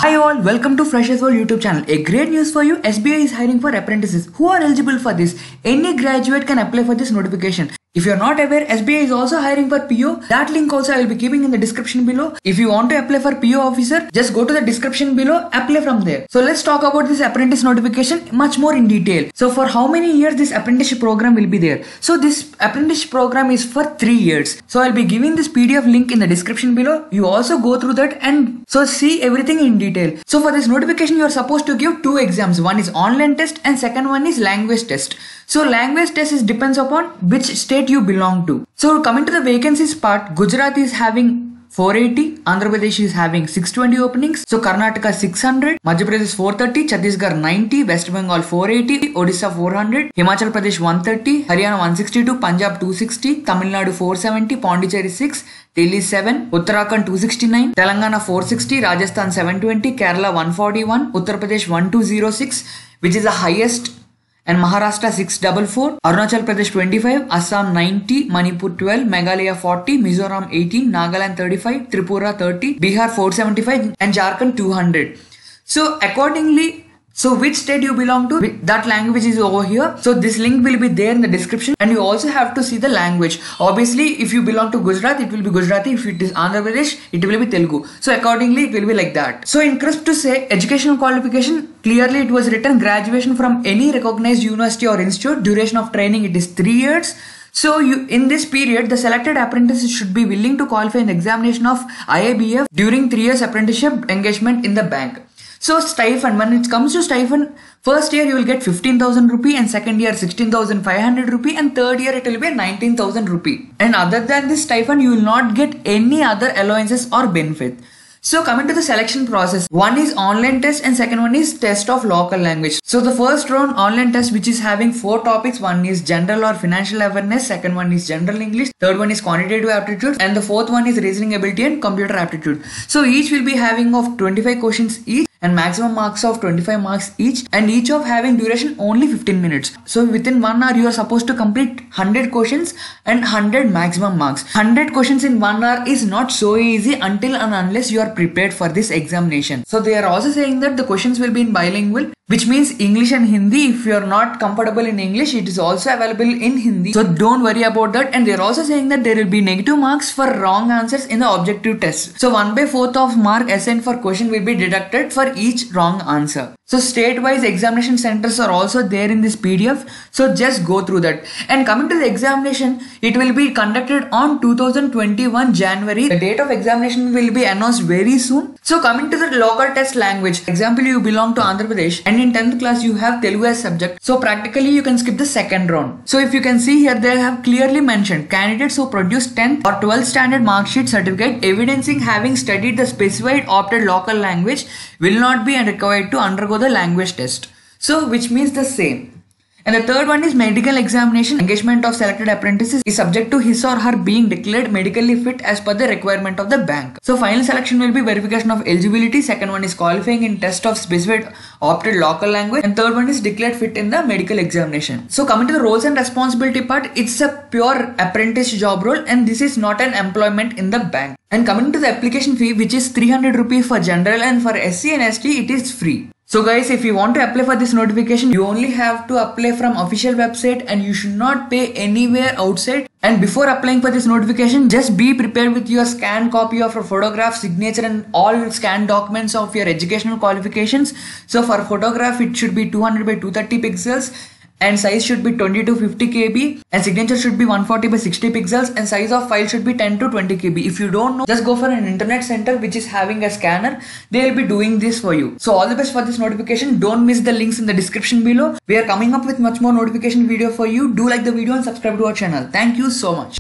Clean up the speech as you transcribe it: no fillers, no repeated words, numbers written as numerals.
Hi all, welcome to Freshers World YouTube channel. A great news for you, SBI is hiring for apprentices. Who are eligible for this? Any graduate can apply for this notification. If you are not aware, SBI is also hiring for PO. That link also I will be giving in the description below. If you want to apply for PO officer, just go to the description below, apply from there. So let's talk about this apprentice notification much more in detail. So for how many years this apprenticeship program will be there? So this apprenticeship program is for 3 years. So I'll be giving this PDF link in the description below. You also go through that and so see everything in detail. So for this notification, you are supposed to give 2 exams. One is online test and second one is language test. So language test is depends upon which state you belong to. So coming to the vacancies part, Gujarat is having 480, Andhra Pradesh is having 620 openings, so Karnataka 600, Madhya Pradesh 430, Chhattisgarh 90, West Bengal 480, Odisha 400, Himachal Pradesh 130, Haryana 162, Punjab 260, Tamil Nadu 470, Pondicherry 6, Delhi 7, Uttarakhand 269, Telangana 460, Rajasthan 720, Kerala 141, Uttar Pradesh 1206, which is the highest, and Maharashtra 644, Arunachal Pradesh 25, Assam 90, Manipur 12, Meghalaya 40, Mizoram 18, Nagaland 35, Tripura 30, Bihar 475 and Jharkhand 200. So accordingly, so which state you belong to, that language is over here. So this link will be there in the description and you also have to see the language. Obviously, if you belong to Gujarat, it will be Gujarati. If it is Andhra Pradesh, it will be Telugu. So accordingly, it will be like that. So in crisp to say, educational qualification, clearly it was written graduation from any recognized university or institute. Duration of training, it is 3 years. So in this period, the selected apprentices should be willing to qualify an examination of IIBF during 3 years apprenticeship engagement in the bank. So stipend, when it comes to stipend, first year you will get 15,000 rupee and second year 16,500 rupee and third year it will be 19,000 rupee. And other than this stipend, you will not get any other allowances or benefit. So coming to the selection process, one is online test and second one is test of local language. So the first round online test, which is having 4 topics, one is general or financial awareness, second one is general English, third one is quantitative aptitude and the fourth one is reasoning ability and computer aptitude. So each will be having of 25 questions each and maximum marks of 25 marks each, and each of having duration only 15 minutes. So within 1 hour you are supposed to complete 100 questions and 100 maximum marks. 100 questions in 1 hour is not so easy until and unless you are prepared for this examination. So they are also saying that the questions will be in bilingual, which means English and Hindi. If you are not comfortable in English, it is also available in Hindi. So don't worry about that. And they are also saying that there will be negative marks for wrong answers in the objective test. So 1/4 of mark assigned for question will be deducted for each wrong answer. So state-wise examination centers are also there in this PDF. So just go through that. And coming to the examination, it will be conducted on 2021 January. The date of examination will be announced very soon. So coming to the local test language, example, you belong to Andhra Pradesh and in 10th class you have Telugu as subject. So practically you can skip the second round. So if you can see here, they have clearly mentioned candidates who produce 10th or 12th standard mark sheet certificate evidencing having studied the specified opted local language will not be required to undergo the language test. So which means the same. And the third one is medical examination. Engagement of selected apprentices is subject to his or her being declared medically fit as per the requirement of the bank. So final selection will be verification of eligibility. Second one is qualifying in test of specified opted local language. And third one is declared fit in the medical examination. So coming to the roles and responsibility part, it's a pure apprentice job role and this is not an employment in the bank. And coming to the application fee, which is 300 rupees for general and for SC and ST, it is free. So guys, if you want to apply for this notification, you only have to apply from official website and you should not pay anywhere outside. And before applying for this notification, just be prepared with your scanned copy of your photograph, signature and all scanned documents of your educational qualifications. So for photograph, it should be 200 by 230 pixels. And size should be 20 to 50 KB and signature should be 140 by 60 pixels and size of file should be 10 to 20 KB. If you don't know, just go for an internet center which is having a scanner. They will be doing this for you. So all the best for this notification. Don't miss the links in the description below. We are coming up with much more notification video for you. Do like the video and subscribe to our channel. Thank you so much.